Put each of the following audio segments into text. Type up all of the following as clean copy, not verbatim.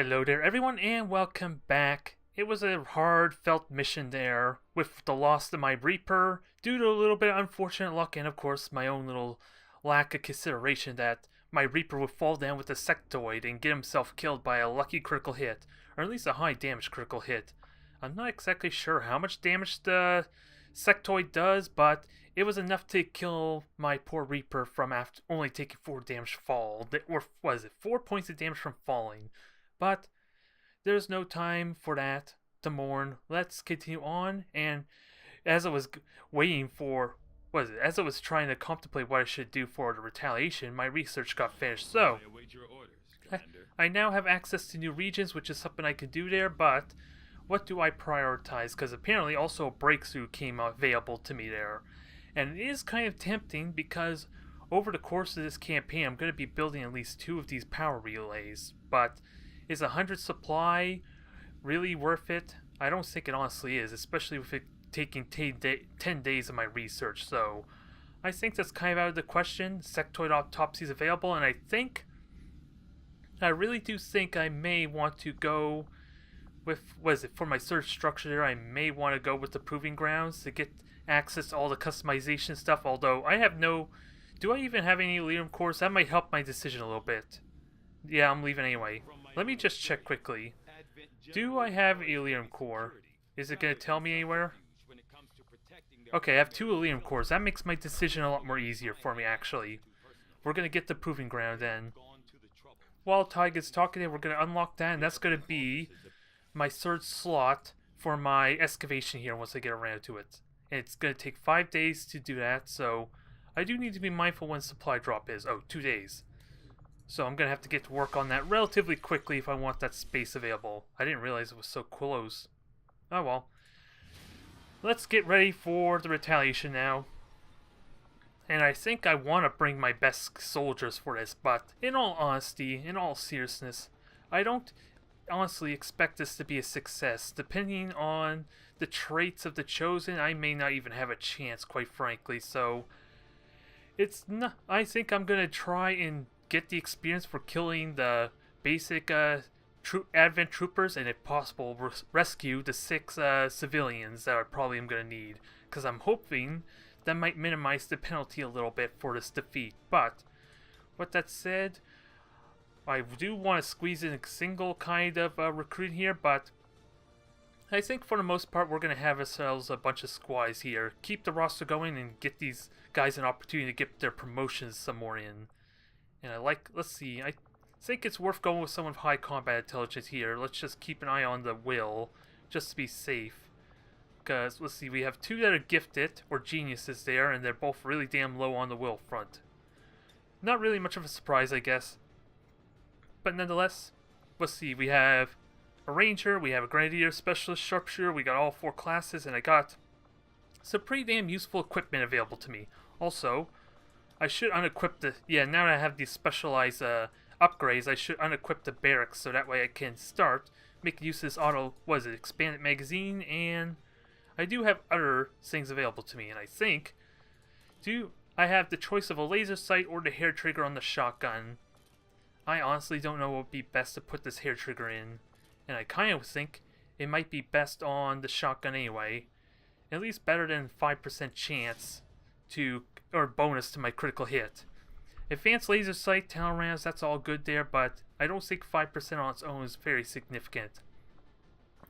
Hello there, everyone, and welcome back. It was a hard-felt mission there with the loss of my Reaper due to a little bit of unfortunate luck and, of course, my own little lack of consideration that my Reaper would fall down with a sectoid and get himself killed by a lucky critical hit, or at least a high damage critical hit. I'm not exactly sure how much damage the sectoid does, but it was enough to kill my poor Reaper from after only taking 4 damage fall, or was it 4 points of damage from falling? But there's no time for that to mourn. Let's continue on. And as I was waiting for, as I was trying to contemplate what I should do for the retaliation, my research got finished. So I now have access to new regions, which is something I could do there. But what do I prioritize? Because apparently also a breakthrough came available to me there, and it is kind of tempting because over the course of this campaign, I'm going to be building at least 2 of these power relays, but is 100 supply really worth it? I don't think it honestly is, especially with it taking 10 days of my research. So I think that's kind of out of the question. Sectoid autopsy is available, and I really do think I may want to go with, for my search structure there, I may want to go with the Proving Grounds to get access to all the customization stuff, although I have do I even have any Elerium cores? That might help my decision a little bit. Yeah, I'm leaving anyway. Let me just check quickly. Do I have Elerium core? Is it going to tell me anywhere? Okay, I have 2 Elerium cores. That makes my decision a lot more easier for me, actually. We're going to get the Proving Ground then. While Ty gets talking there, we're going to unlock that, and that's going to be my 3rd slot for my excavation here once I get around to it. And it's going to take 5 days to do that, so I do need to be mindful when supply drop is. Oh, 2 days. So I'm going to have to get to work on that relatively quickly if I want that space available. I didn't realize it was so close. Oh well. Let's get ready for the retaliation now. And I think I want to bring my best soldiers for this, but in all honesty, in all seriousness, I don't honestly expect this to be a success. Depending on the traits of the Chosen, I may not even have a chance, quite frankly. So it's not, I think I'm going to try and get the experience for killing the basic Advent troopers, and if possible rescue the 6 civilians that I probably am going to need, because I'm hoping that might minimize the penalty a little bit for this defeat. But with that said, I do want to squeeze in a single kind of recruit here, but I think for the most part we're going to have ourselves a bunch of squads here. Keep the roster going and get these guys an opportunity to get their promotions some more in. And let's see, I think it's worth going with someone with high combat intelligence here. Let's just keep an eye on the will, just to be safe. Because, let's see, we have 2 that are gifted, or geniuses there, and they're both really damn low on the will front. Not really much of a surprise, I guess. But nonetheless, let's see, we have a ranger, we have a grenadier, specialist, sharpshooter, we got all 4 classes, and I got some pretty damn useful equipment available to me. Also, I should unequip now that I have these specialized upgrades, I should unequip the barracks so that way I can start making use of this expanded magazine, and I do have other things available to me, and I think, I have the choice of a laser sight or the hair trigger on the shotgun. I honestly don't know what would be best to put this hair trigger in, and I kind of think it might be best on the shotgun anyway, at least better than 5% chance or bonus to my critical hit. Advanced laser sight, talon rounds, that's all good there, but I don't think 5% on its own is very significant.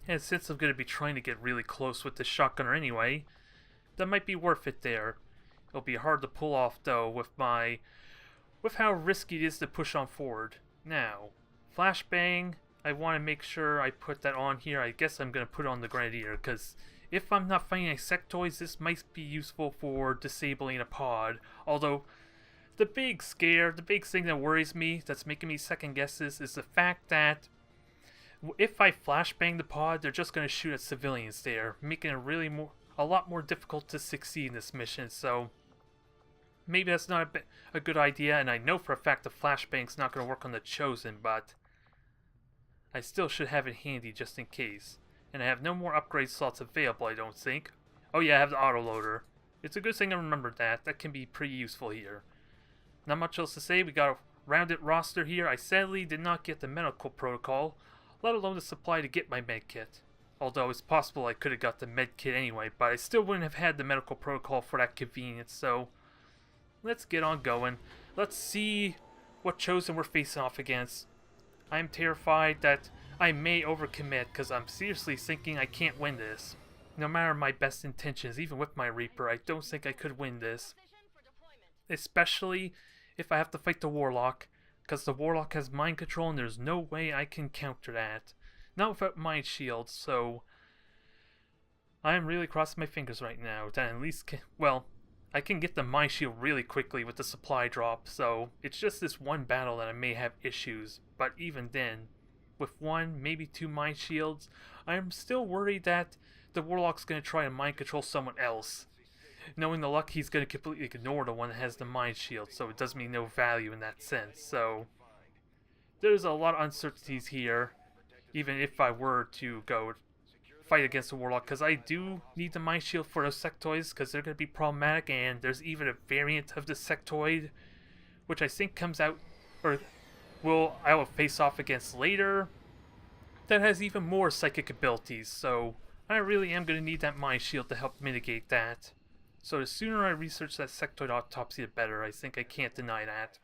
And since I'm going to be trying to get really close with the shotgunner anyway, that might be worth it there. It'll be hard to pull off though with how risky it is to push on forward. Now, flashbang, I want to make sure I put that on here. I guess I'm going to put it on the grenadier, because if I'm not fighting insectoids, this might be useful for disabling a pod. Although, the big thing that worries me, that's making me second guess this, is the fact that if I flashbang the pod, they're just going to shoot at civilians there, making it a lot more difficult to succeed in this mission. So maybe that's not a good idea, and I know for a fact the flashbang's not going to work on the Chosen, but I still should have it handy just in case. And I have no more upgrade slots available, I don't think. Oh yeah, I have the autoloader. It's a good thing I remembered that. That can be pretty useful here. Not much else to say. We got a rounded roster here. I sadly did not get the medical protocol. let alone the supply to get my med kit. Although it's possible I could have got the med kit anyway, but I still wouldn't have had the medical protocol for that convenience, so let's get on going. Let's see what Chosen we're facing off against. I'm terrified that I may overcommit, because I'm seriously thinking I can't win this. No matter my best intentions, even with my Reaper, I don't think I could win this. Especially if I have to fight the Warlock, because the Warlock has mind control and there's no way I can counter that. Not without Mind Shield, so I'm really crossing my fingers right now that at least, well, I can get the Mind Shield really quickly with the supply drop, so it's just this one battle that I may have issues, but even then, with one, maybe two Mind Shields, I'm still worried that the Warlock's going to try to mind control someone else. Knowing the luck, he's going to completely ignore the one that has the Mind Shield, so it does me no value in that sense, so there's a lot of uncertainties here, even if I were to go fight against the Warlock, because I do need the Mind Shield for those sectoids, because they're going to be problematic, and there's even a variant of the sectoid, which I think comes out, or I will face off against later, that has even more psychic abilities, so I really am going to need that Mind Shield to help mitigate that. So the sooner I research that sectoid autopsy, the better. I think I can't deny that.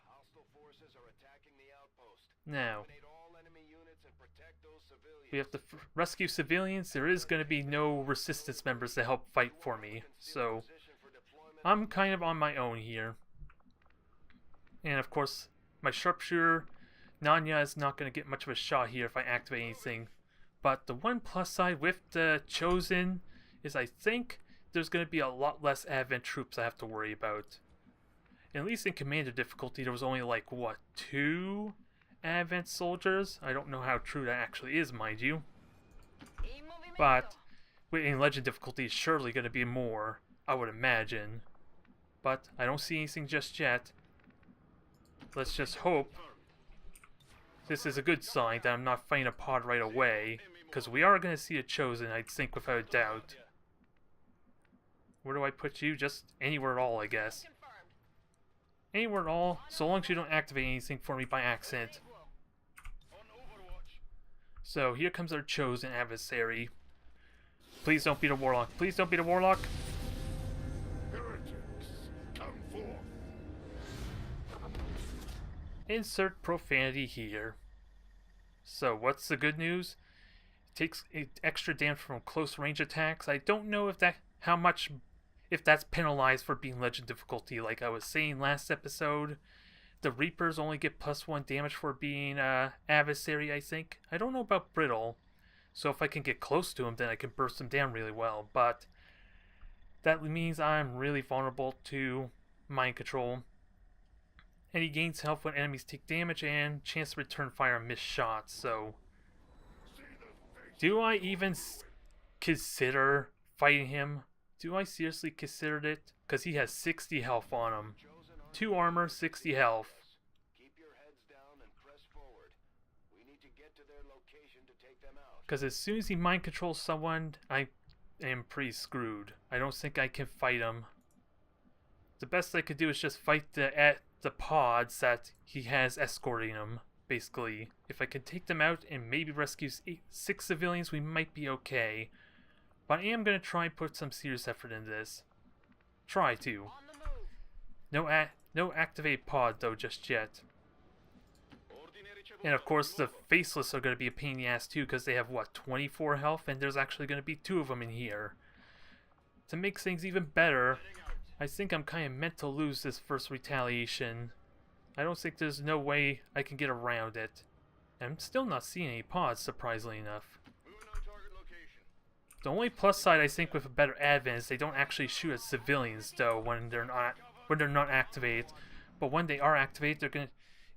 Now, we have to rescue civilians. There is going to be no resistance members to help fight for me, so I'm kind of on my own here. And of course, my sharpshooter, Nanya, is not going to get much of a shot here if I activate anything. But the one plus side with the Chosen is I think there's going to be a lot less Advent troops I have to worry about. At least in Commander difficulty, there was only like, what, 2 Advent soldiers? I don't know how true that actually is, mind you. But in Legend difficulty, it's surely going to be more, I would imagine. But I don't see anything just yet. Let's just hope this is a good sign that I'm not fighting a pod right away, because we are going to see a Chosen, I think, without a doubt. Where do I put you? Just anywhere at all, I guess. Anywhere at all, so long as you don't activate anything for me by accident. So here comes our Chosen adversary. Please don't be the Warlock. Please don't be the Warlock. Insert profanity here. So what's the good news? It takes extra damage from close range attacks. I don't know if that's penalized for being Legend difficulty. Like I was saying last episode, the Reapers only get +1 damage for being adversary, I think. I don't know about Brittle, so if I can get close to him, then I can burst him down really well. But that means I'm really vulnerable to mind control. And he gains health when enemies take damage and chance to return fire and miss shots. So, do I even consider fighting him? Do I seriously consider it? Because he has 60 health on him. 2 armor, 60 health. Because as soon as he mind controls someone, I am pretty screwed. I don't think I can fight him. The best I could do is just fight the pods that he has escorting him, basically. If I can take them out and maybe rescue 6 civilians, we might be okay. But I am going to try and put some serious effort into this. Try to. No activate pod, though, just yet. And of course, the Faceless are going to be a pain in the ass, too, because they have, what, 24 health? And there's actually going to be 2 of them in here. To make things even better, I think I'm kind of meant to lose this first retaliation. I don't think there's no way I can get around it. I'm still not seeing any pods, surprisingly enough. The only plus side I think with a better advent is they don't actually shoot at civilians, though, when they're not activated. But when they are activated, they're gonna,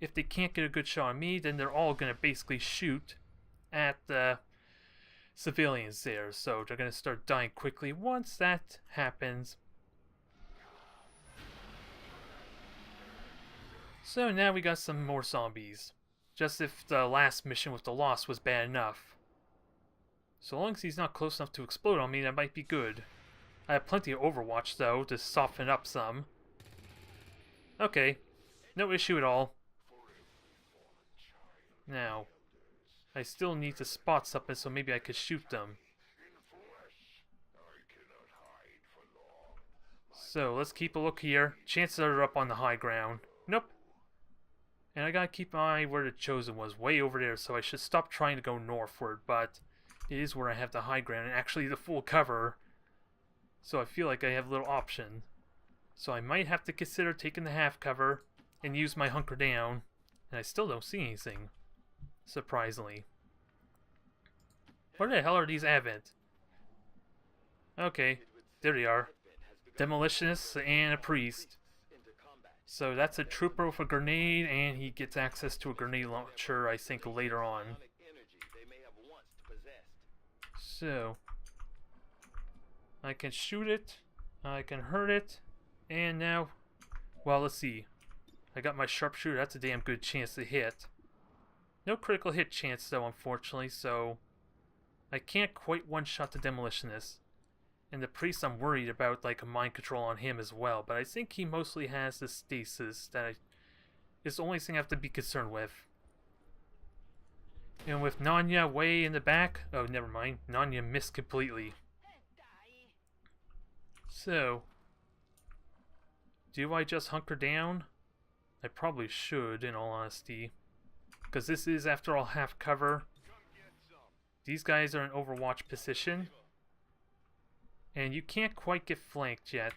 if they can't get a good shot on me, then they're all gonna basically shoot at the civilians there. So they're gonna start dying quickly once that happens. So now we got some more zombies. Just if the last mission with the Lost was bad enough. So long as he's not close enough to explode on me, that might be good. I have plenty of Overwatch, though, to soften it up some. Okay. No issue at all. Now, I still need to spot something so maybe I could shoot them. So let's keep a look here. Chances are up on the high ground. Nope. And I gotta keep an eye where the Chosen was, way over there, so I should stop trying to go northward, but it is where I have the high ground and actually the full cover. So I feel like I have a little option. So I might have to consider taking the half cover and use my hunker down. And I still don't see anything. Surprisingly. Where the hell are these Advent? Okay, there they are. Demolitionists and a priest. So that's a trooper with a grenade, and he gets access to a grenade launcher, I think, later on. So I can shoot it, I can hurt it, and now, well, let's see. I got my sharpshooter, that's a damn good chance to hit. No critical hit chance though, unfortunately, so I can't quite one-shot the demolitionist. And the priest, I'm worried about like a mind control on him as well, but I think he mostly has the stasis that is the only thing I have to be concerned with. And with Nanya way in the back, oh never mind, Nanya missed completely. So, do I just hunker down? I probably should, in all honesty, because this is after all half cover. These guys are in Overwatch position. And you can't quite get flanked yet.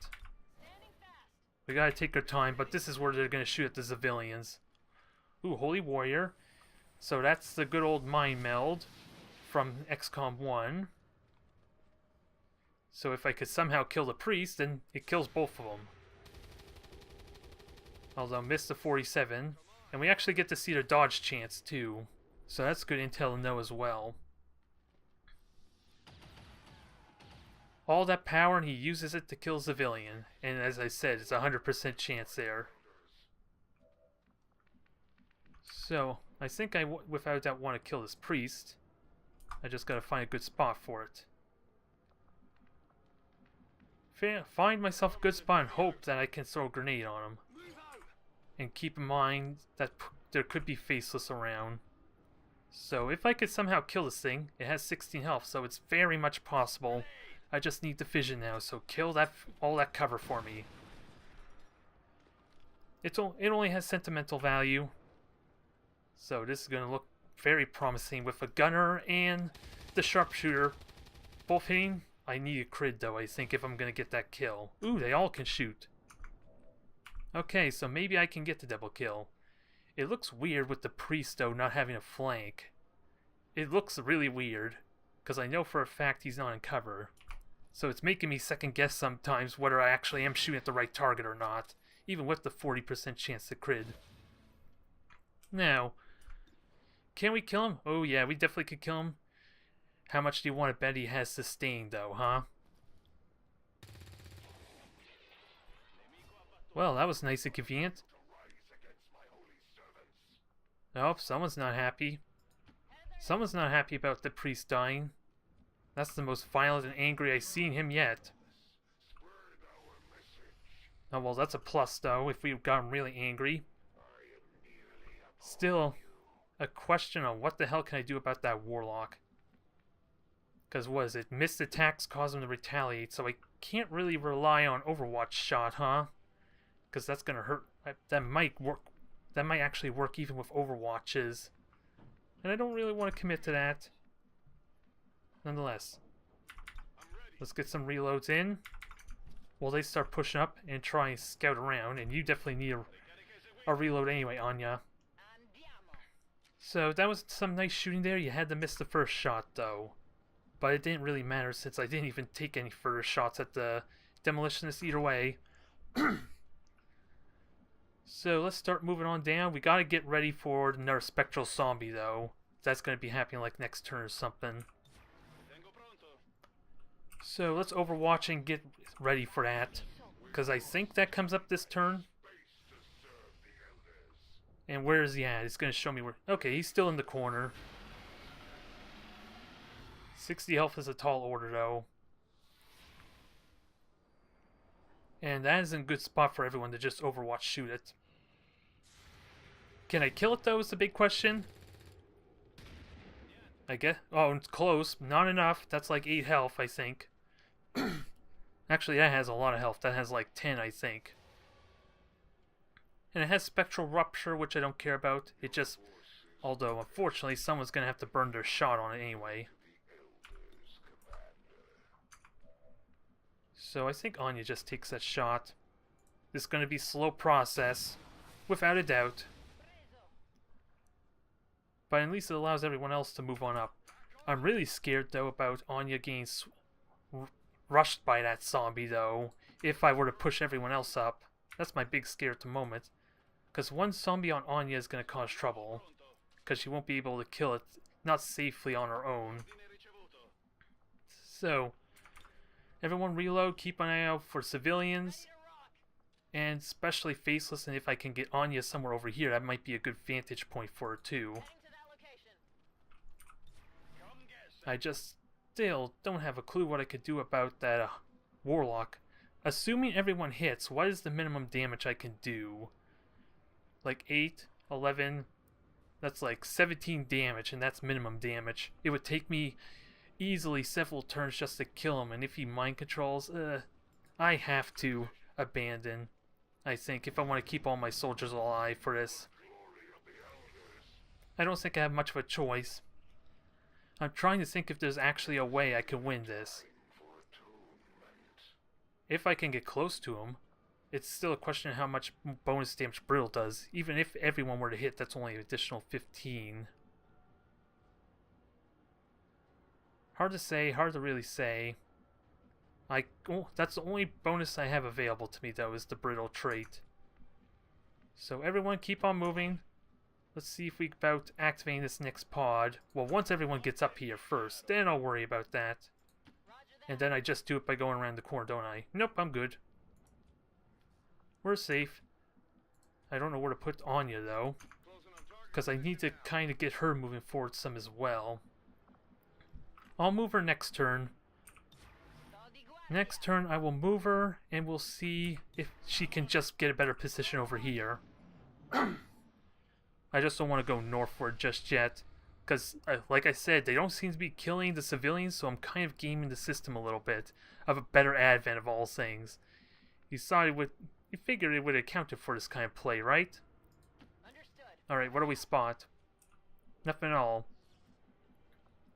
We gotta take our time, but this is where they're gonna shoot at the civilians. Ooh, Holy Warrior. So that's the good old mind meld from XCOM 1. So if I could somehow kill the priest, then it kills both of them. Although missed the 47. And we actually get to see their dodge chance too. So that's good intel to know as well. All that power and he uses it to kill a civilian. And as I said, it's a 100% chance there. So, I think I without a doubt want to kill this priest. I just gotta find a good spot for it. Find myself a good spot and hope that I can throw a grenade on him. And keep in mind that there could be faceless around. So if I could somehow kill this thing, it has 16 health, so it's very much possible. I just need the vision now, so kill that all that cover for me. It only has sentimental value. So this is going to look very promising with a gunner and the sharpshooter both hitting. I need a crit though, I think, if I'm going to get that kill. Ooh, they all can shoot. Okay, so maybe I can get the double kill. It looks weird with the priest though not having a flank. It looks really weird, because I know for a fact he's not in cover. So it's making me second guess sometimes whether I actually am shooting at the right target or not, even with the 40% chance to crit. Now, can we kill him? Oh yeah, we definitely could kill him. How much do you want to bet he has sustain though, huh? Well, that was nice and convenient. Nope, someone's not happy. Someone's not happy about the priest dying. That's the most violent and angry I've seen him yet. Oh well, that's a plus though, if we've gotten really angry. Still, a question on what the hell can I do about that warlock. Because what is it? Missed attacks cause him to retaliate, so I can't really rely on Overwatch shot, huh? Because that's gonna hurt. That might work. That might actually work even with Overwatches. And I don't really want to commit to that. Nonetheless, let's get some reloads in while they start pushing up and try and scout around. And you definitely need a reload anyway, Anya. So that was some nice shooting there. You had to miss the first shot though, but it didn't really matter since I didn't even take any further shots at the demolitionist either way. So let's start moving on down. We gotta get ready for another spectral zombie though. That's gonna be happening like next turn or something. So let's Overwatch and get ready for that, because I think that comes up this turn. And where is he at? It's going to show me where... Okay, he's still in the corner. 60 health is a tall order though. And that is a good spot for everyone to just Overwatch shoot it. Can I kill it though is the big question. I guess. Oh, it's close. Not enough. That's like 8 health, I think. Actually, that has a lot of health. That has like 10, I think. And it has Spectral Rupture, which I don't care about. It just... Although, unfortunately, someone's going to have to burn their shot on it anyway. So I think Anya just takes that shot. It's going to be a slow process, without a doubt. But at least it allows everyone else to move on up. I'm really scared, though, about Anya getting rushed by that zombie, though. If I were to push everyone else up. That's my big scare at the moment. Because one zombie on Anya is going to cause trouble. Because she won't be able to kill it, not safely on her own. So, everyone reload, keep an eye out for civilians. And especially Faceless, and if I can get Anya somewhere over here, that might be a good vantage point for her too. I just still don't have a clue what I could do about that Warlock. Assuming everyone hits, what is the minimum damage I can do? Like 8, 11, that's like 17 damage, and that's minimum damage. It would take me easily several turns just to kill him, and if he mind controls, I have to abandon, I think, if I want to keep all my soldiers alive for this. I don't think I have much of a choice. I'm trying to think if there's actually a way I can win this. If I can get close to him, it's still a question of how much bonus damage Brittle does. Even if everyone were to hit, that's only an additional 15. Hard to say, hard to really say. That's the only bonus I have available to me, though, is the Brittle trait. So everyone keep on moving. Let's see if we about activating this next pod. Well, once everyone gets up here first, then I'll worry about that. And then I just do it by going around the corner, don't I? Nope, I'm good. We're safe. I don't know where to put Anya, though. Because I need to kind of get her moving forward some as well. I'll move her next turn. Next turn I will move her, and we'll see if she can just get a better position over here. I just don't want to go northward just yet. Because, like I said, they don't seem to be killing the civilians, so I'm kind of gaming the system a little bit. Of a better advent of all things. You figured it would have accounted for this kind of play, right? Alright, what do we spot? Nothing at all.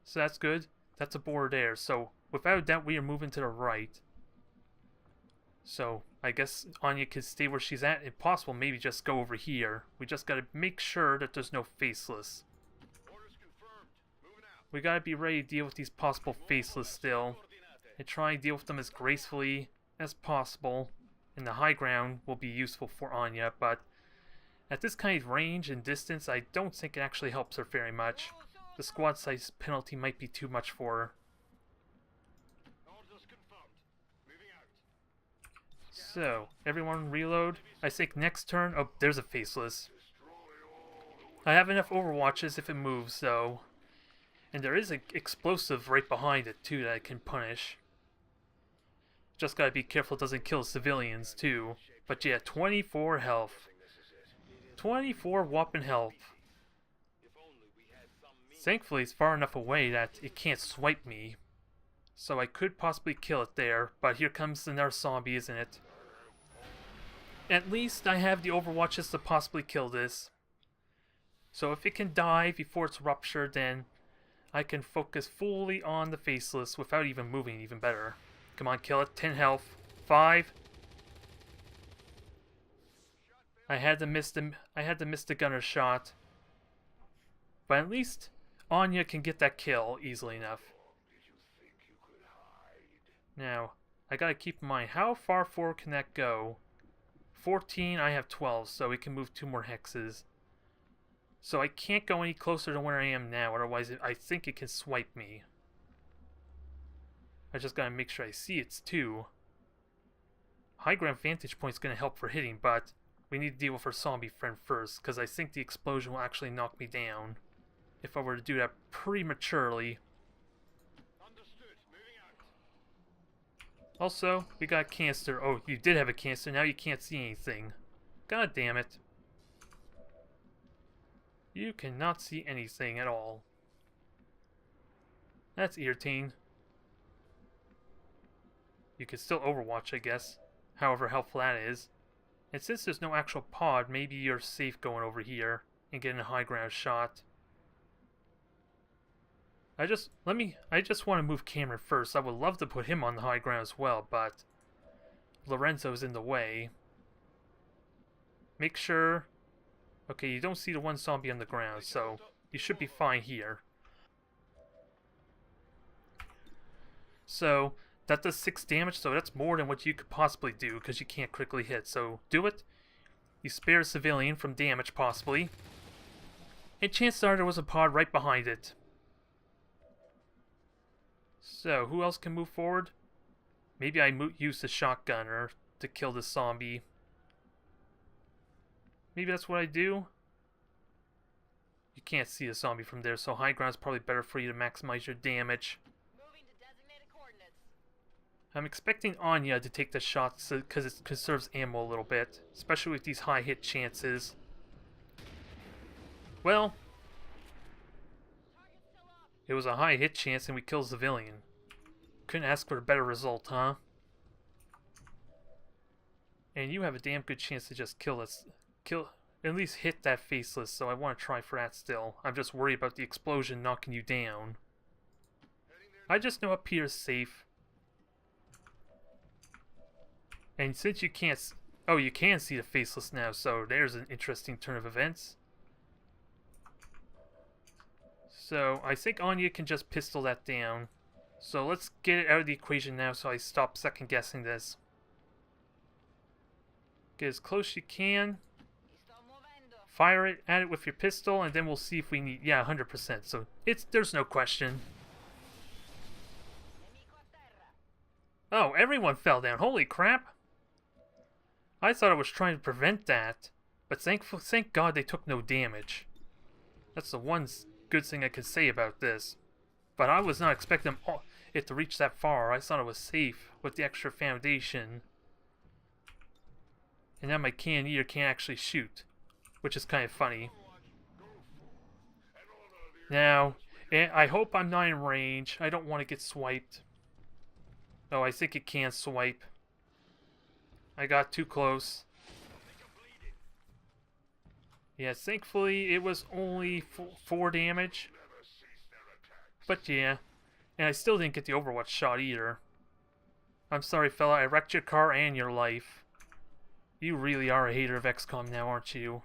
So that's good. That's a board there. So, without a doubt, we are moving to the right. So, I guess Anya can stay where she's at. If possible, maybe just go over here. We just gotta make sure that there's no Faceless. We gotta be ready to deal with these possible Faceless still. And try and deal with them as gracefully as possible. And the high ground will be useful for Anya, but at this kind of range and distance, I don't think it actually helps her very much. The squad size penalty might be too much for her. So, everyone reload. I think next turn... Oh, there's a Faceless. I have enough Overwatches if it moves, though. And there is an explosive right behind it, too, that I can punish. Just gotta be careful it doesn't kill civilians, too. But yeah, 24 health. 24 whopping health. Thankfully, it's far enough away that it can't swipe me. So I could possibly kill it there, but here comes another zombie, isn't it? At least I have the Overwatches to possibly kill this. So if it can die before it's ruptured, then I can focus fully on the Faceless without even moving even better. Come on, kill it. 10 health. 5. I had to miss the gunner shot. But at least Anya can get that kill easily enough. Now, I gotta keep in mind, how far forward can that go? 14, I have 12, so we can move 2 more hexes. So I can't go any closer to where I am now, otherwise I think it can swipe me. I just gotta make sure I see it too. High ground vantage point is gonna help for hitting, but we need to deal with our zombie friend first, because I think the explosion will actually knock me down. If I were to do that prematurely. Also, we got cancer. Oh, you did have a cancer, now you can't see anything. God damn it. You cannot see anything at all. That's irritating. You can still overwatch, I guess. However helpful that is. And since there's no actual pod, maybe you're safe going over here and getting a high ground shot. I just want to move Cameron first. I would love to put him on the high ground as well, but Lorenzo's in the way. Make sure... Okay, you don't see the one zombie on the ground, so you should be fine here. So, that does 6 damage, so that's more than what you could possibly do, because you can't critically hit. So, do it. You spare a civilian from damage, possibly. And chances are there was a pod right behind it. So, who else can move forward? Maybe I use the shotgunner to kill this zombie. Maybe that's what I do. You can't see a zombie from there, so high ground's probably better for you to maximize your damage. I'm expecting Anya to take the shots because it conserves ammo a little bit, especially with these high hit chances. Well, it was a high hit chance and we killed a civilian. Couldn't ask for a better result, huh? And you have a damn good chance to just at least hit that faceless, so I want to try for that still. I'm just worried about the explosion knocking you down. I just know up here is safe. And since you can't... Oh, you can see the faceless now, so there's an interesting turn of events. So, I think Anya can just pistol that down. So let's get it out of the equation now so I stop second guessing this. Get as close as you can. Fire it at it with your pistol, and then we'll see if we need... Yeah, 100%. So, there's no question. Oh, everyone fell down. Holy crap. I thought I was trying to prevent that, but thank God they took no damage. That's the one good thing I could say about this. But I was not expecting it to reach that far. I thought it was safe with the extra foundation. And now my cannoneer can't actually shoot, which is kind of funny. Now, I hope I'm not in range. I don't want to get swiped. Oh, I think it can swipe. I got too close. Yeah, thankfully it was only 4 damage. But yeah, and I still didn't get the Overwatch shot either. I'm sorry, fella, I wrecked your car and your life. You really are a hater of XCOM now, aren't you?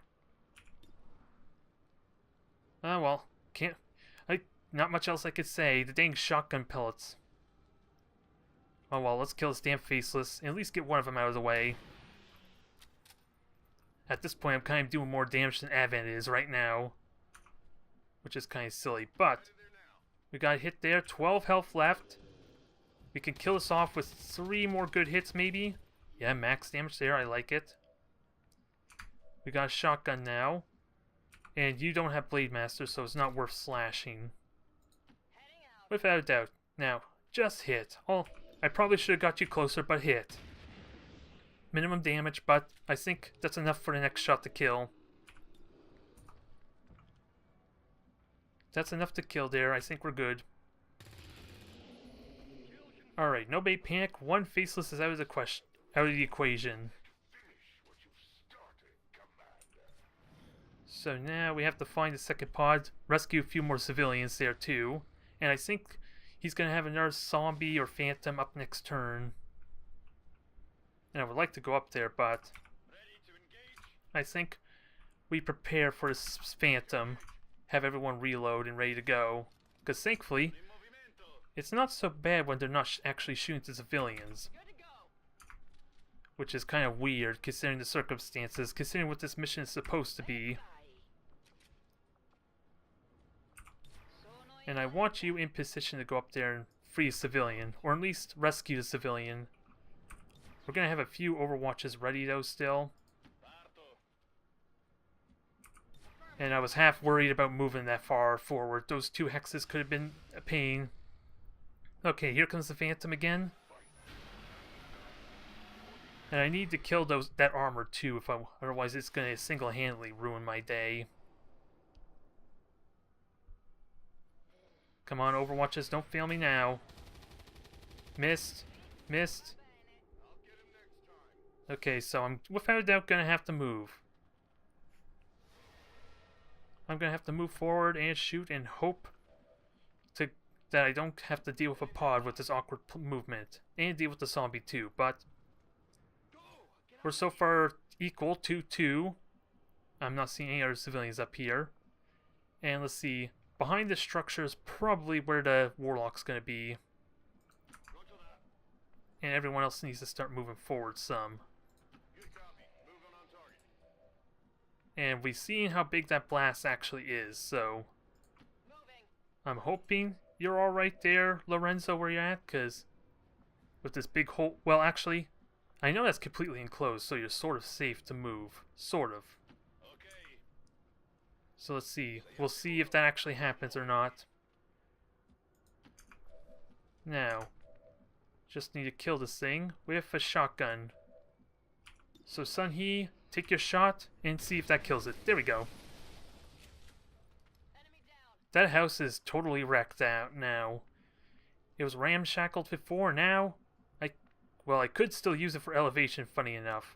Ah, well, not much else I could say. The dang shotgun pellets. Oh well, let's kill this damn faceless, and at least get one of them out of the way. At this point, I'm kind of doing more damage than Advent is right now. Which is kind of silly, but... We got a hit there, 12 health left. We can kill this off with 3 more good hits, maybe. Yeah, max damage there, I like it. We got a shotgun now. And you don't have Blade Master, so it's not worth slashing. Without a doubt. Now, just hit. Oh, I probably should have got you closer, but hit. Minimum damage, but I think that's enough for the next shot to kill. That's enough to kill there. I think we're good. Alright, no bait panic. 1 faceless is out of the equation. So now we have to find the second pod, rescue a few more civilians there too. And I think he's going to have another zombie or phantom up next turn. And I would like to go up there, but I think we prepare for this phantom, have everyone reload and ready to go. Because thankfully, it's not so bad when they're not actually shooting to civilians. Which is kind of weird considering the circumstances, considering what this mission is supposed to be. And I want you in position to go up there and free a civilian, or at least rescue the civilian. We're going to have a few Overwatches ready though still. And I was half worried about moving that far forward. Those 2 hexes could have been a pain. Okay, here comes the Phantom again. And I need to kill that armor too, otherwise it's going to single-handedly ruin my day. Come on, Overwatches, don't fail me now. Missed. Missed. Okay, so I'm without a doubt gonna have to move. I'm gonna have to move forward and shoot and hope that I don't have to deal with a pod with this awkward movement. And deal with the zombie too, but we're so far equal to 2. I'm not seeing any other civilians up here. And let's see. Behind the structure is probably where the Warlock's gonna be. And everyone else needs to start moving forward some. And we've seen how big that blast actually is, so I'm hoping you're all right there, Lorenzo, where you're at, because with this big hole... Well, actually, I know that's completely enclosed, so you're sort of safe to move. Sort of. So let's see. We'll see if that actually happens or not. Now, just need to kill this thing with a shotgun. So Sunhee, take your shot and see if that kills it. There we go. That house is totally wrecked out now. It was ramshackled before, now I could still use it for elevation, funny enough.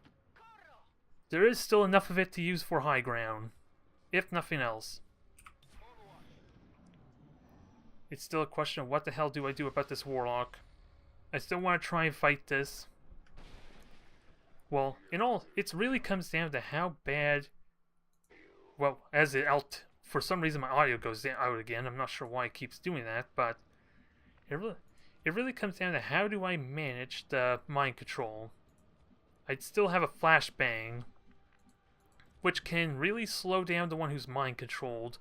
There is still enough of it to use for high ground, if nothing else. It's still a question of what the hell do I do about this Warlock. I still want to try and fight this. Well, in all, it really comes down to how bad... Well, for some reason my audio goes out again. I'm not sure why it keeps doing that, but it really comes down to how do I manage the mind control. I'd still have a flashbang, which can really slow down the one who's mind controlled.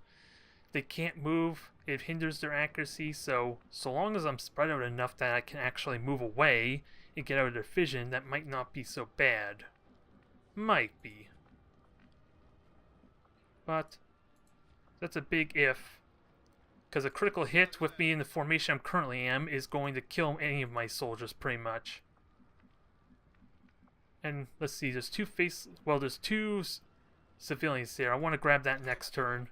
They can't move, it hinders their accuracy, so long as I'm spread out enough that I can actually move away and get out of their vision, that might not be so bad. Might be. But that's a big if, because a critical hit with me in the formation I'm currently am is going to kill any of my soldiers pretty much. And let's see, there's two civilians there. I want to grab that next turn.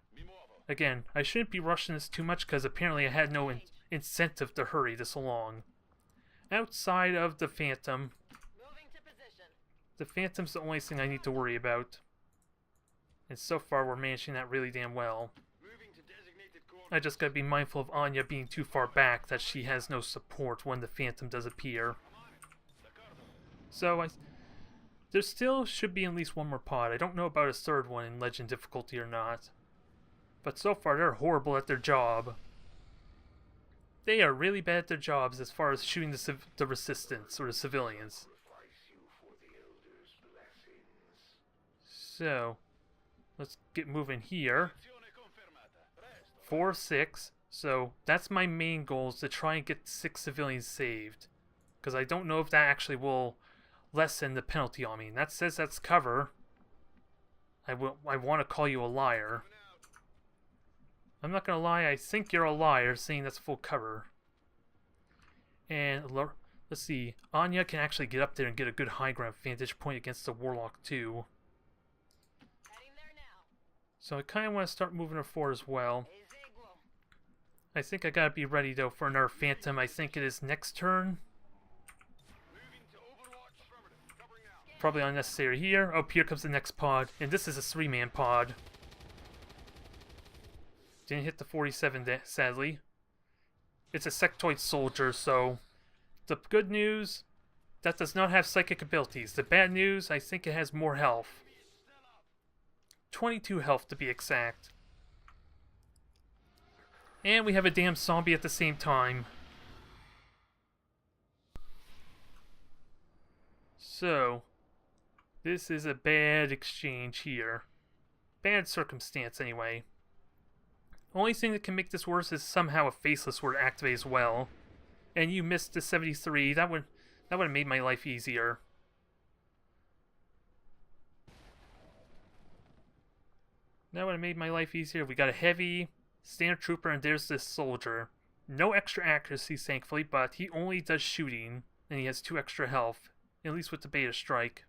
Again, I shouldn't be rushing this too much because apparently I had no incentive to hurry this along. Outside of the Phantom, the Phantom's the only thing I need to worry about. And so far we're managing that really damn well. I just gotta be mindful of Anya being too far back, that she has no support when the Phantom does appear. So there still should be at least one more pod. I don't know about a third one in Legend difficulty or not. But so far they're horrible at their job. They are really bad at their jobs as far as shooting the resistance or the civilians. So, let's get moving here. 4-6. So, that's my main goal, is to try and get 6 civilians saved. Because I don't know if that actually will lessen the penalty on me. And that says that's cover. I want to call you a liar. I'm not gonna lie, I think you're a liar, saying that's full cover. And let's see, Anya can actually get up there and get a good high ground vantage point against the Warlock too. So I kind of want to start moving her forward as well. I think I gotta be ready though for another Phantom. I think it is next turn. Probably unnecessary here. Oh, here comes the next pod, and this is a 3-man pod. Didn't hit the 47, sadly. It's a sectoid soldier, so... The good news, that does not have psychic abilities. The bad news, I think it has more health. 22 health to be exact. And we have a damn zombie at the same time. So, this is a bad exchange here. Bad circumstance, anyway. Only thing that can make this worse is somehow a faceless were to activate as well. And you missed the 73. That would have made my life easier. That would have made my life easier. We got a heavy, standard trooper, and there's this soldier. No extra accuracy, thankfully, but he only does shooting, and he has 2 extra health. At least with the beta strike.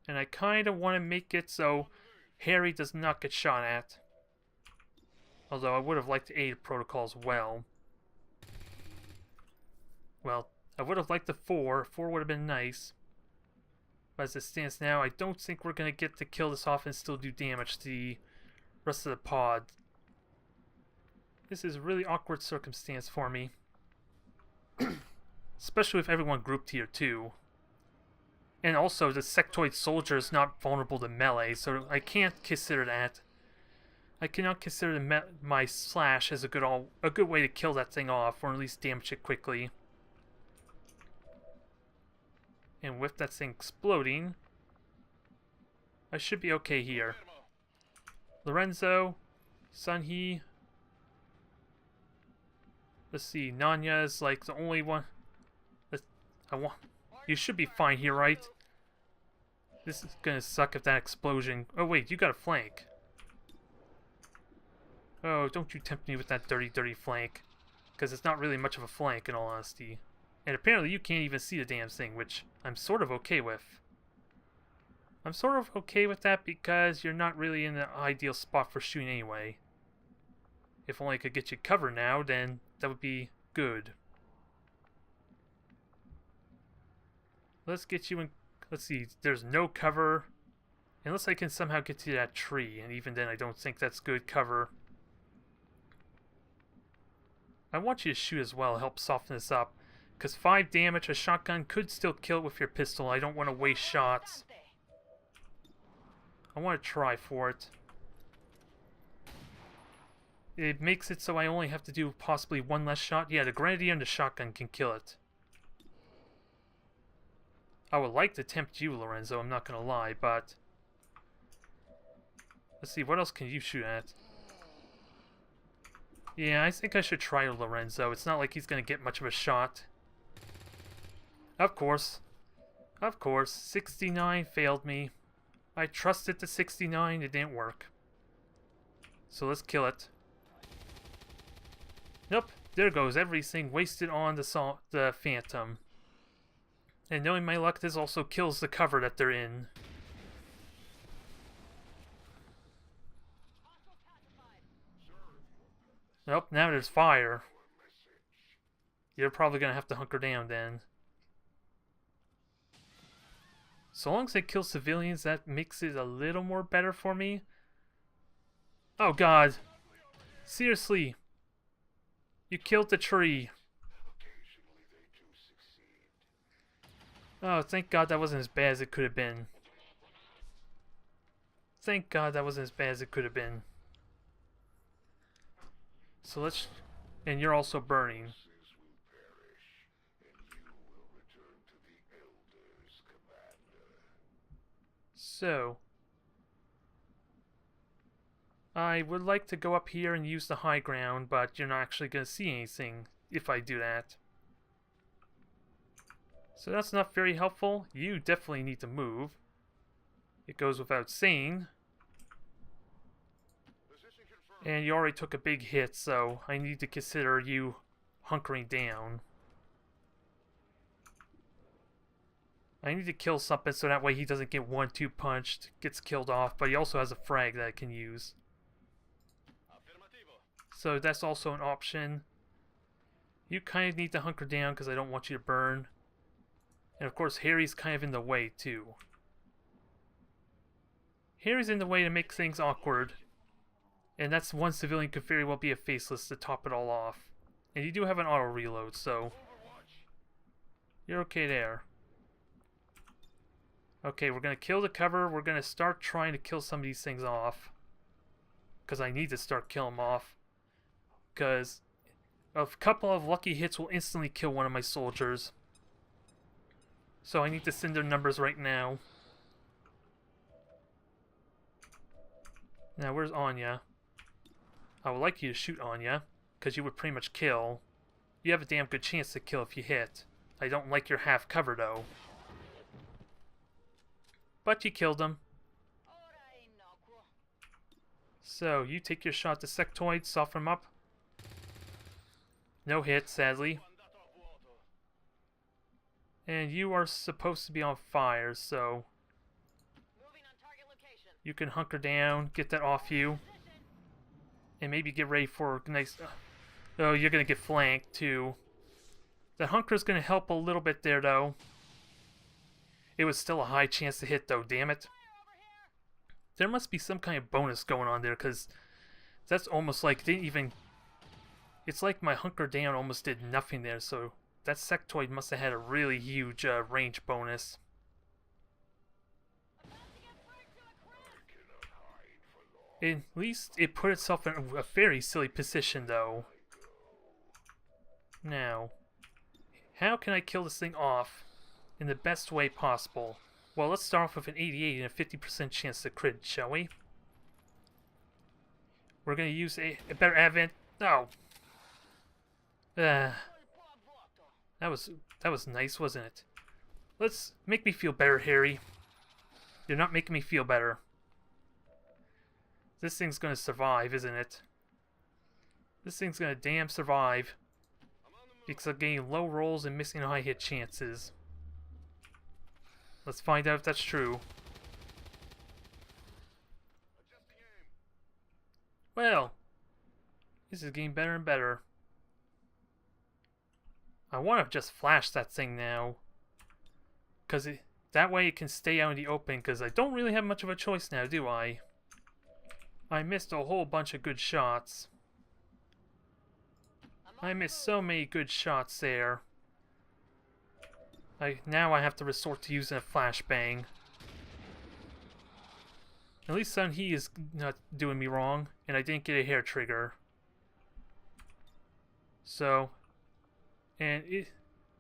And I kind of want to make it so Harry does not get shot at. Although I would have liked the aid protocol as well. Well, I would have liked the 4. 4 would have been nice. But as it stands now, I don't think we're going to get to kill this off and still do damage to the rest of the pod. This is a really awkward circumstance for me. Especially with everyone grouped here too. And also the sectoid soldier is not vulnerable to melee, so I can't consider that. I cannot consider my slash as a good way to kill that thing off, or at least damage it quickly. And with that thing exploding, I should be okay here. Lorenzo, Sunhee. Let's see, Nanya is like the only one. You should be fine here, right? This is gonna suck if that explosion. Oh wait, you got a flank. Oh, don't you tempt me with that dirty, dirty flank. Because it's not really much of a flank, in all honesty. And apparently you can't even see the damn thing, which I'm sort of okay with. I'm sort of okay with that because you're not really in the ideal spot for shooting anyway. If only I could get you covered now, then that would be good. Let's get you in. Let's see, there's no cover. Unless I can somehow get to that tree, and even then I don't think that's good cover. I want you to shoot as well, help soften this up. Because 5 damage, a shotgun could still kill it with your pistol. I don't want to waste shots. I want to try for it. It makes it so I only have to do possibly 1 less shot. Yeah, the grenadier and the shotgun can kill it. I would like to tempt you, Lorenzo, I'm not going to lie, but... Let's see, what else can you shoot at? Yeah, I think I should try Lorenzo. It's not like he's going to get much of a shot. Of course. Of course. 69 failed me. I trusted the 69, it didn't work. So let's kill it. Nope, there goes everything wasted on the Phantom. And knowing my luck, this also kills the cover that they're in. Nope, now there's fire. You're probably gonna have to hunker down then. So long as they kill civilians, that makes it a little more better for me. Oh god. Seriously. You killed the tree. Oh, thank god that wasn't as bad as it could have been. Thank god that wasn't as bad as it could have been. So let's... And you're also burning. So... I would like to go up here and use the high ground, but you're not actually going to see anything if I do that. So that's not very helpful. You definitely need to move. It goes without saying. And you already took a big hit, so I need to consider you hunkering down. I need to kill something so that way he doesn't get 1-2 punched, gets killed off, but he also has a frag that I can use. So that's also an option. You kind of need to hunker down because I don't want you to burn. And of course Harry's kind of in the way too. Harry's in the way to make things awkward. And that's one civilian could very well be a faceless to top it all off. And you do have an auto reload, so you're okay there. Okay, we're going to kill the cover. We're going to start trying to kill some of these things off. Because I need to start killing them off. Because a couple of lucky hits will instantly kill one of my soldiers. So I need to send their numbers right now. Now, where's Anya? I would like you to shoot Anya, because you would pretty much kill. You have a damn good chance to kill if you hit. I don't like your half cover, though. But you killed him. So, you take your shot to sectoid, soften him up. No hit, sadly. And you are supposed to be on fire, so... You can hunker down, get that off you. And maybe get ready for a nice... oh, you're going to get flanked, too. The hunker's going to help a little bit there, though. It was still a high chance to hit, though, damn it. There must be some kind of bonus going on there, because that's almost like... didn't even... it's like my hunker down almost did nothing there, so that sectoid must have had a really huge range bonus. At least it put itself in a very silly position, though. Now, how can I kill this thing off in the best way possible? Well, let's start off with an 88 and a 50% chance to crit, shall we? We're going to use a better advent... oh! That was nice, wasn't it? Let's make me feel better, Harry. You're not making me feel better. This thing's gonna survive, isn't it? This thing's gonna damn survive. Because I'm getting low rolls and missing high hit chances. Let's find out if that's true. Well, this is getting better and better. I want to just flash that thing now. Because that way it can stay out in the open, because I don't really have much of a choice now, do I? I missed a whole bunch of good shots. I missed so many good shots there. Now I have to resort to using a flashbang. At least Sun He is not doing me wrong, and I didn't get a hair trigger. So, and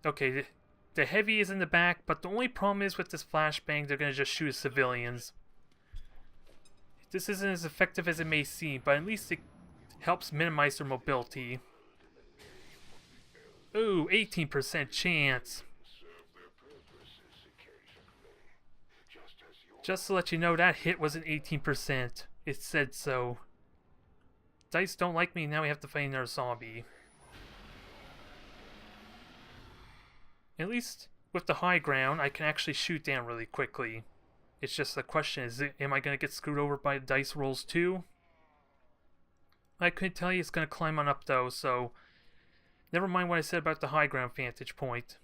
okay, the heavy is in the back, but the only problem is with this flashbang, they're gonna just shoot at civilians. This isn't as effective as it may seem, but at least it helps minimize their mobility. Ooh, 18% chance. Just to let you know, that hit was an 18%. It said so. Dice don't like me, now we have to fight another zombie. At least with the high ground, I can actually shoot down really quickly. It's just the question is, am I going to get screwed over by the dice rolls too? I couldn't tell you it's going to climb on up though, so never mind what I said about the high ground vantage point.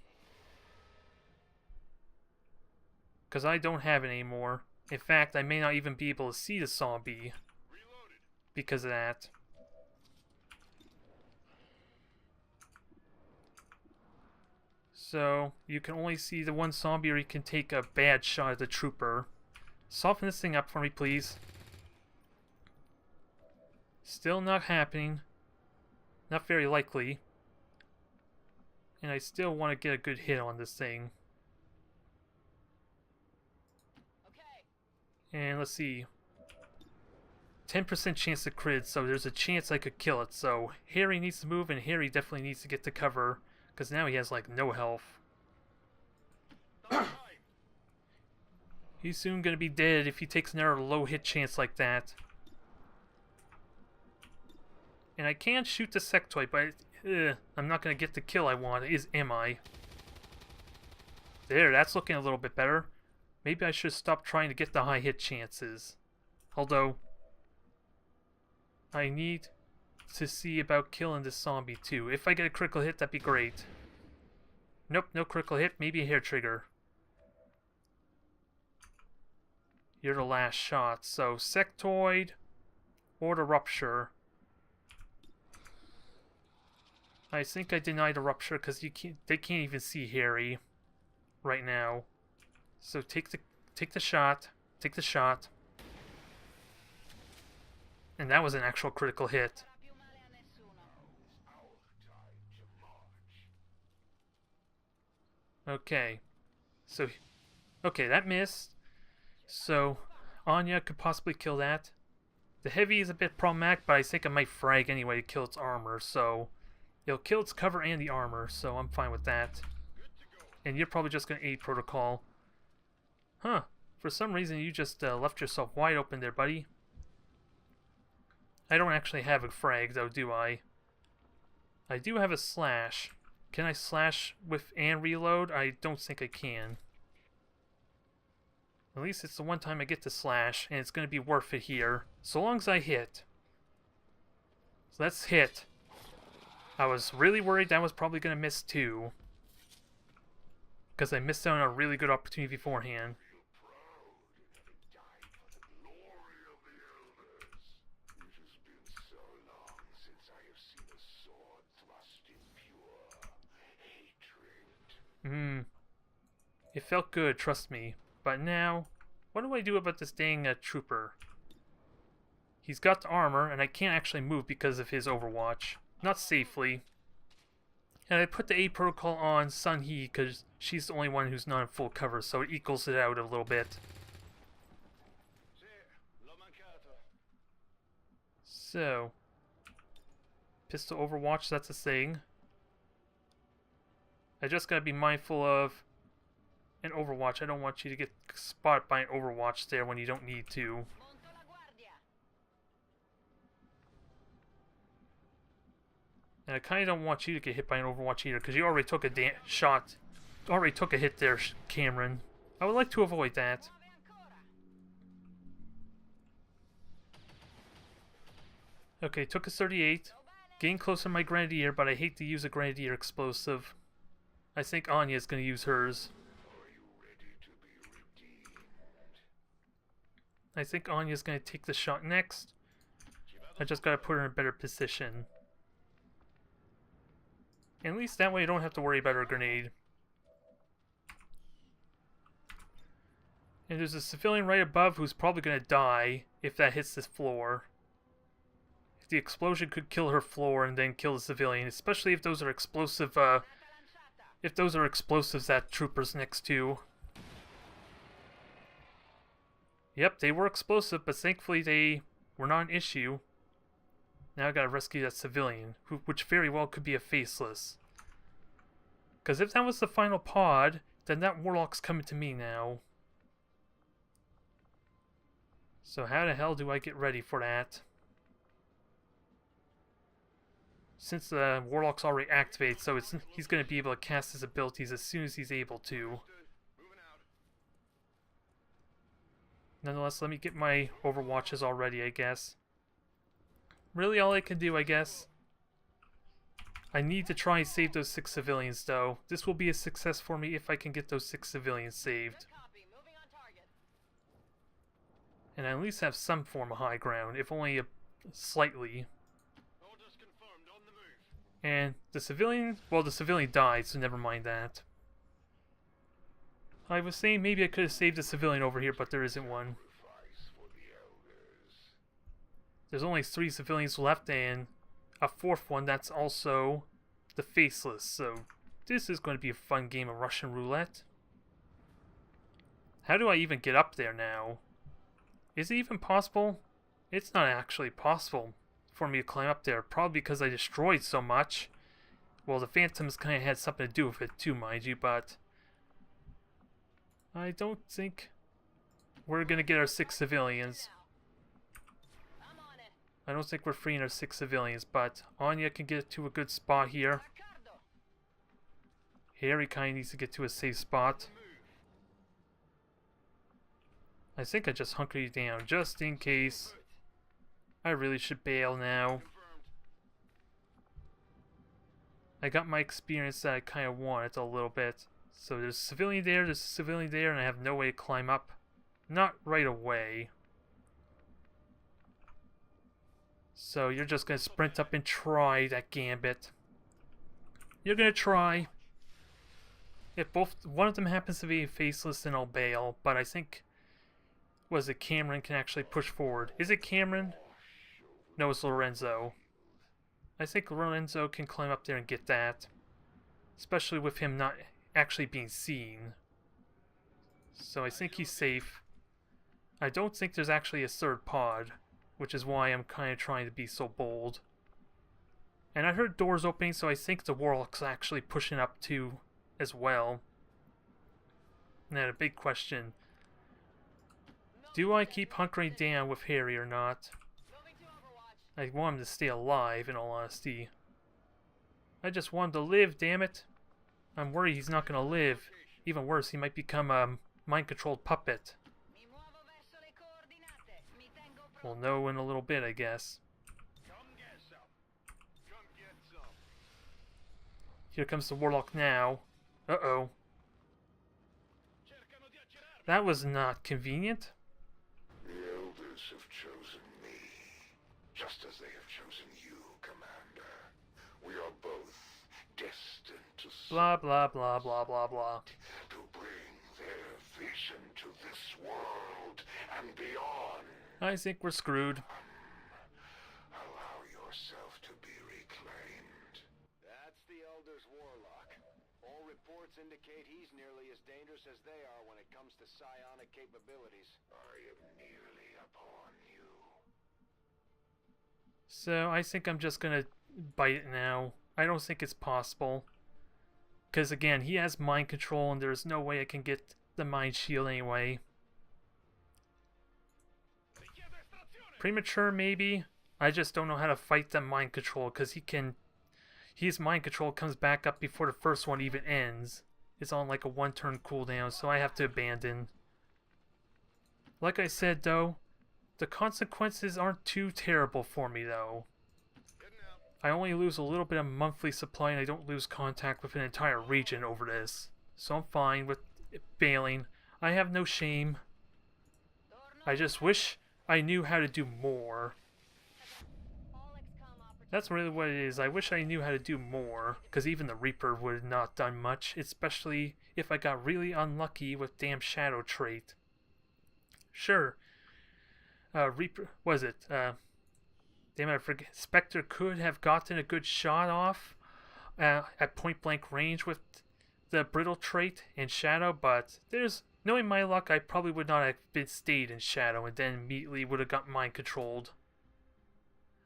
Because I don't have it anymore. In fact, I may not even be able to see the zombie because of that. So, you can only see the one zombie or you can take a bad shot at the trooper. Soften this thing up for me, please. Still not happening. Not very likely. And I still want to get a good hit on this thing. And let's see. 10% chance to crit, so there's a chance I could kill it. So, Harry needs to move, and Harry definitely needs to get to cover. Because now he has, like, no health. He's soon going to be dead if he takes another low hit chance like that. And I can shoot the sectoid, but I'm not going to get the kill I want, am I? There, that's looking a little bit better. Maybe I should stop trying to get the high hit chances. Although, I need to see about killing this zombie too. If I get a critical hit, that'd be great. Nope, no critical hit. Maybe a hair trigger. You're the last shot. So, sectoid or the rupture. I think I denied the rupture because they can't even see Harry right now. So take the shot. Take the shot. And that was an actual critical hit. Okay. So, okay, that missed. So, Anya could possibly kill that. The heavy is a bit problematic, but I think I might frag anyway to kill its armor, so it'll kill its cover and the armor, so I'm fine with that. And you're probably just going to aid protocol. Huh. For some reason, you just left yourself wide open there, buddy. I don't actually have a frag, though, do I? I do have a slash. Can I slash with and reload? I don't think I can. At least it's the one time I get to slash, and it's going to be worth it here. So long as I hit. So let's hit. I was really worried that was probably going to miss too. Because I missed out on a really good opportunity beforehand. It felt good, trust me. But now, what do I do about this dang trooper? He's got armor, and I can't actually move because of his overwatch. Not safely. And I put the A protocol on Sun Hee because she's the only one who's not in full cover, so it equals it out a little bit. So, pistol overwatch, that's a thing. I just gotta be mindful of an overwatch. I don't want you to get spotted by an overwatch there when you don't need to. And I kind of don't want you to get hit by an overwatch either, because you already took a shot. Already took a hit there, Cameron. I would like to avoid that. Okay, took a 38. Getting closer to my Grenadier, but I hate to use a Grenadier explosive. I think Anya's going to use hers. I think Anya's going to take the shot next. I just got to put her in a better position. At least that way I don't have to worry about her grenade. And there's a civilian right above who's probably going to die if that hits this floor. The explosion could kill her floor and then kill the civilian, especially if those are explosive, if those are explosives that trooper's next to. Yep, they were explosive, but thankfully they were not an issue. Now I gotta rescue that civilian, which very well could be a faceless. Because if that was the final pod, then that warlock's coming to me now. So how the hell do I get ready for that? Since the warlock's already activated, so he's going to be able to cast his abilities as soon as he's able to. Nonetheless, let me get my overwatches already, I guess. Really all I can do, I guess. I need to try and save those 6 civilians, though. This will be a success for me if I can get those 6 civilians saved. And I at least have some form of high ground, if only slightly. And the civilian, well, the civilian died, so never mind that. I was saying maybe I could have saved a civilian over here, but there isn't one. There's only 3 civilians left, and a 4th one that's also the faceless, so this is going to be a fun game of Russian roulette. How do I even get up there now? Is it even possible? It's not actually possible for me to climb up there, probably because I destroyed so much. Well, the Phantoms kind of had something to do with it too, mind you, but I don't think we're gonna get our 6 civilians. I don't think we're freeing our 6 civilians, but Anya can get to a good spot here. Harry kind of needs to get to a safe spot. I think I just hunkered you down just in case. I really should bail now. I got my experience that I kind of wanted a little bit. So there's a civilian there, and I have no way to climb up. Not right away. So you're just going to sprint up and try that gambit. You're going to try. If one of them happens to be faceless, then I'll bail. But I think, was it Cameron can actually push forward? Is it Cameron? No, it's Lorenzo. I think Lorenzo can climb up there and get that. Especially with him not actually being seen. So I think he's safe. I don't think there's actually a 3rd pod, which is why I'm kind of trying to be so bold. And I heard doors opening, so I think the warlock's actually pushing up too as well. Now the big question. Do I keep hunkering down with Harry or not? I want him to stay alive, in all honesty. I just want him to live, damn it. I'm worried he's not going to live. Even worse, he might become a mind-controlled puppet. We'll know in a little bit, I guess. Here comes the Warlock now. Uh-oh. That was not convenient. The elders have chosen me, just as they have chosen you, Commander. We are both destined to Blah, blah, blah, blah, blah, blah. to bring their vision to this world and beyond. I think we're screwed. Allow yourself to be reclaimed. That's the Elder's Warlock. All reports indicate he's nearly as dangerous as they are when it comes to psionic capabilities. I am nearly upon you. So I think I'm just gonna bite it now. I don't think it's possible. Because again, he has mind control and there's no way I can get the mind shield anyway. Premature maybe? I just don't know how to fight the mind control because his mind control comes back up before the first one even ends. It's on like a one-turn cooldown, so I have to abandon. Like I said though, the consequences aren't too terrible for me though. I only lose a little bit of monthly supply and I don't lose contact with an entire region over this. So I'm fine with failing. I have no shame. I just wish I knew how to do more. That's really what it is. I wish I knew how to do more, because even the Reaper would have not done much, especially if I got really unlucky with damn Shadow trait. Sure. Reaper, was it? Damn it, I forget. Spectre could have gotten a good shot off at point blank range with the Brittle trait and Shadow, but knowing my luck, I probably would not have stayed in Shadow and then immediately would have got mind controlled.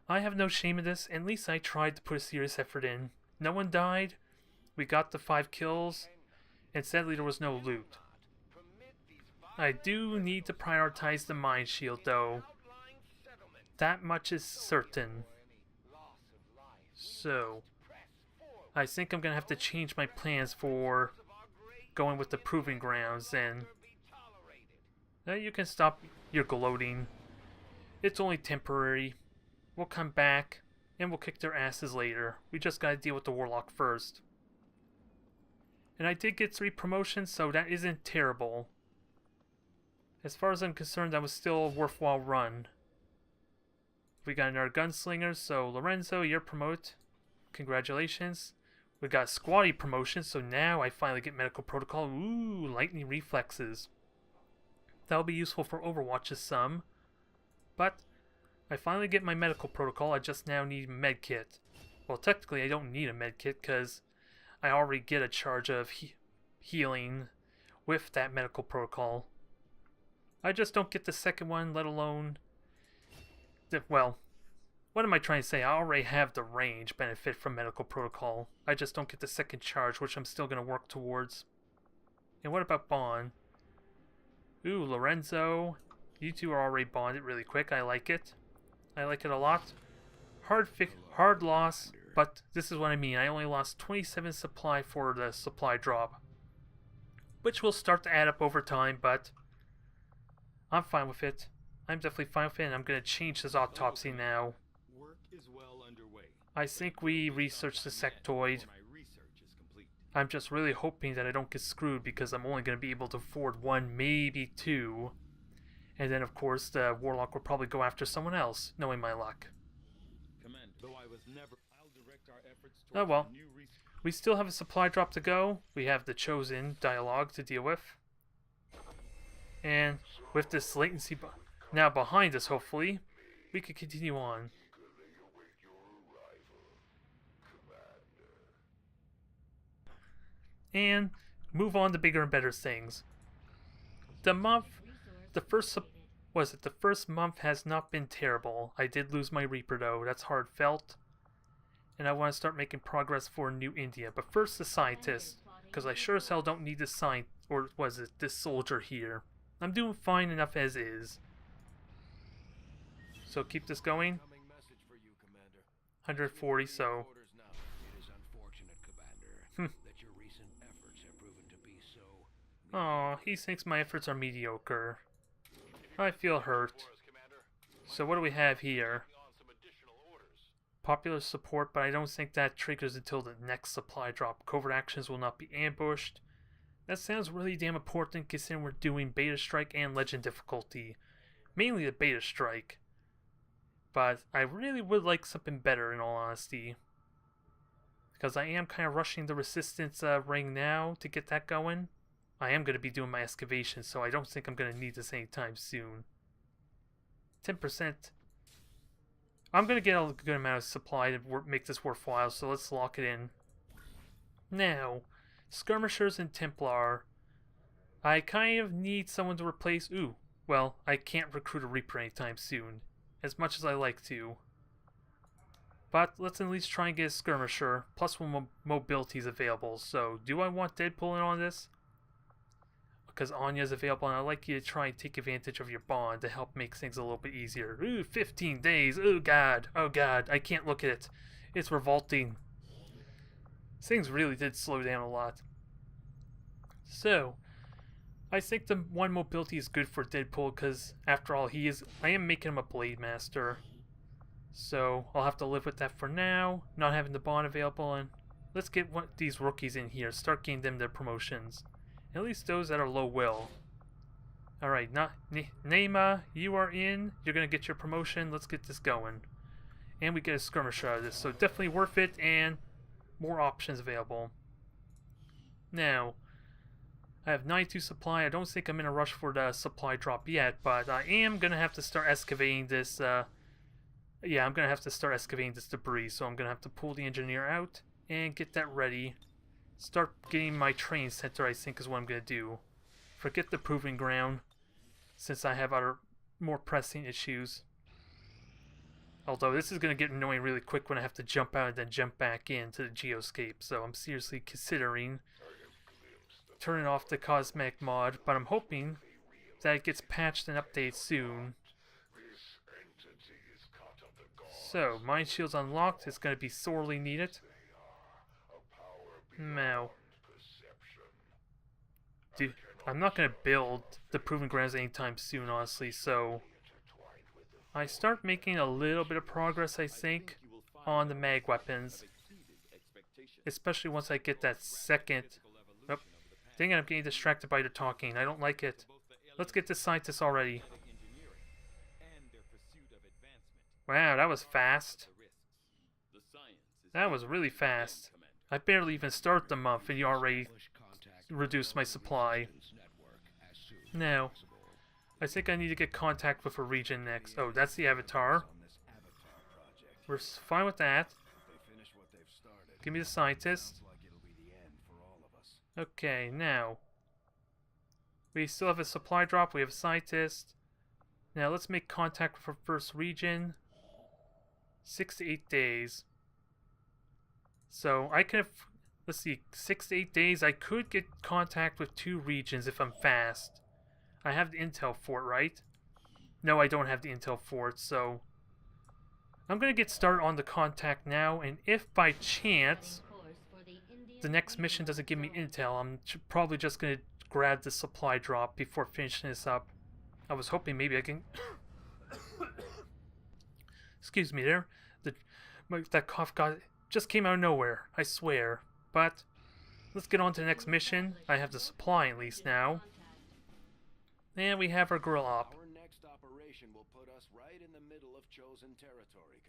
I have no shame in this. At least I tried to put a serious effort in. No one died. We got the 5 kills. And sadly there was no loot. I do need to prioritize the mind shield though. That much is certain. So, I think I'm going to have to change my plans for going with the Proving Grounds and... Now you can stop your gloating. It's only temporary. We'll come back, and we'll kick their asses later. We just gotta deal with the Warlock first. And I did get 3 promotions, so that isn't terrible. As far as I'm concerned, that was still a worthwhile run. We got another Gunslinger, so Lorenzo, you're promoted. Congratulations. We got Squatty promotion, so now I finally get Medical Protocol. Ooh, Lightning Reflexes. That'll be useful for Overwatches some. But I finally get my Medical Protocol, I just now need a medkit. Well, technically I don't need a medkit because I already get a charge of healing with that Medical Protocol. I just don't get the second one, let alone... Well, what am I trying to say? I already have the range benefit from Medical Protocol. I just don't get the second charge, which I'm still going to work towards. And what about Bond? Ooh, Lorenzo. You two are already bonded really quick. I like it. I like it a lot. Hard loss, but this is what I mean. I only lost 27 supply for the supply drop, which will start to add up over time, but I'm fine with it. I'm definitely fine with it, and I'm going to change this autopsy now. I think we researched the sectoid. I'm just really hoping that I don't get screwed because I'm only going to be able to afford 1, maybe 2. And then, of course, the Warlock will probably go after someone else, knowing my luck. Oh well. We still have a supply drop to go. We have the Chosen dialogue to deal with. And with this latency now behind us, hopefully, we can continue on. And move on to bigger and better things. The first month has not been terrible. I did lose my Reaper though, that's hard felt. And I want to start making progress for New India. But first the scientist, because I sure as hell don't need this this soldier here. I'm doing fine enough as is. So keep this going. 140, so... Aw, he thinks my efforts are mediocre. I feel hurt. So what do we have here? Popular support, but I don't think that triggers until the next supply drop. Covert actions will not be ambushed. That sounds really damn important considering we're doing Beta Strike and Legend difficulty. Mainly the Beta Strike. But I really would like something better in all honesty. Because I am kind of rushing the Resistance ring now to get that going. I am going to be doing my excavation, so I don't think I'm going to need this anytime soon. 10%. I'm going to get a good amount of supply to make this worthwhile, so let's lock it in. Now, Skirmishers and Templar. I kind of need someone to replace... Ooh, well, I can't recruit a Reaper anytime soon, as much as I like to. But let's at least try and get a Skirmisher, plus one mobility is available. So, do I want Deadpool in on this? Because Anya's available, and I'd like you to try and take advantage of your bond to help make things a little bit easier. Ooh, 15 days. Oh god, I can't look at it. It's revolting. Things really did slow down a lot. So, I think the one mobility is good for Deadpool, because after all, I am making him a Blade Master. So, I'll have to live with that for now, not having the bond available, and let's get these rookies in here, start getting them their promotions. At least those that are low will. Alright, Neema, you are in. You're going to get your promotion. Let's get this going. And we get a skirmisher out of this. So definitely worth it and more options available. Now, I have 92 supply. I don't think I'm in a rush for the supply drop yet. But I am going to have to start excavating this. Yeah, I'm going to have to start excavating this debris. So I'm going to have to pull the engineer out and get that ready. Start getting my training center, I think, is what I'm going to do. Forget the proving ground, since I have other more pressing issues. Although this is going to get annoying really quick when I have to jump out and then jump back into the geoscape. So I'm seriously considering turning off the cosmetic mod, but I'm hoping that it gets patched and updated soon. So, Mind Shield's unlocked. It's going to be sorely needed. Now, dude, I'm not going to build the Proving Grounds anytime soon, honestly, so I start making a little bit of progress, I think, on the mag weapons. Especially once I get that second... Oh, dang it, I'm getting distracted by the talking. I don't like it. Let's get the scientists already. Wow, that was fast. That was really fast. I barely even started the month and you already reduced my supply. Now, I think I need to get contact with a region next. Oh, that's the Avatar. We're fine with that. Give me the scientist. Okay, now. We still have a supply drop. We have a scientist. Now, let's make contact with our first region. 6 to 8 days. So I could have, let's see, 6 to 8 days. I could get contact with 2 regions if I'm fast. I have the intel fort, right? No, I don't have the intel fort, so I'm going to get started on the contact now, and if by chance the next mission doesn't give me intel, I'm probably just going to grab the supply drop before finishing this up. I was hoping maybe I can... Excuse me there. That cough just came out of nowhere, I swear. But let's get on to the next mission. I have the supply at least now. And we have our grill op. Our next operation will put us right in the middle of chosen territory,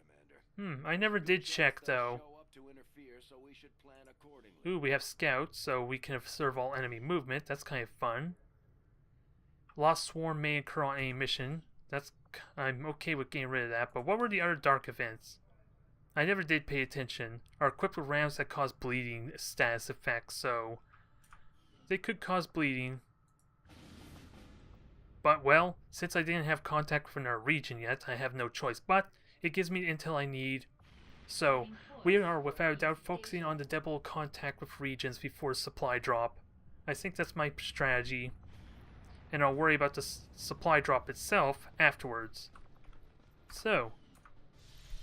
Commander. I never did check though. Show up to interfere, so we should plan accordingly. Ooh, we have scouts, so we can observe all enemy movement. That's kind of fun. Lost Swarm may occur on any mission. I'm okay with getting rid of that, but what were the other dark events? I never did pay attention. Are equipped with rounds that cause bleeding status effects, so they could cause bleeding. But, well, since I didn't have contact with our region yet, I have no choice. But it gives me the intel I need. So, we are without a doubt focusing on the double contact with regions before supply drop. I think that's my strategy. And I'll worry about the supply drop itself afterwards. So,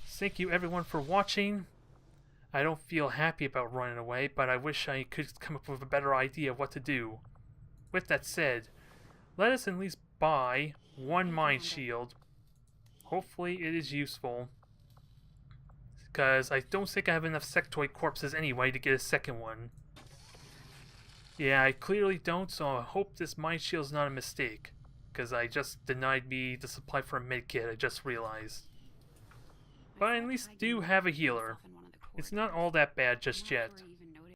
thank you everyone for watching. I don't feel happy about running away, but I wish I could come up with a better idea of what to do. With that said, let us at least buy 1 mind shield. Hopefully it is useful. because I don't think I have enough sectoid corpses anyway to get a second one. Yeah, I clearly don't, so I hope this mind shield's not a mistake, because I just denied me the supply for a medkit, I just realized. But I at least do have a healer. It's not all that bad just yet.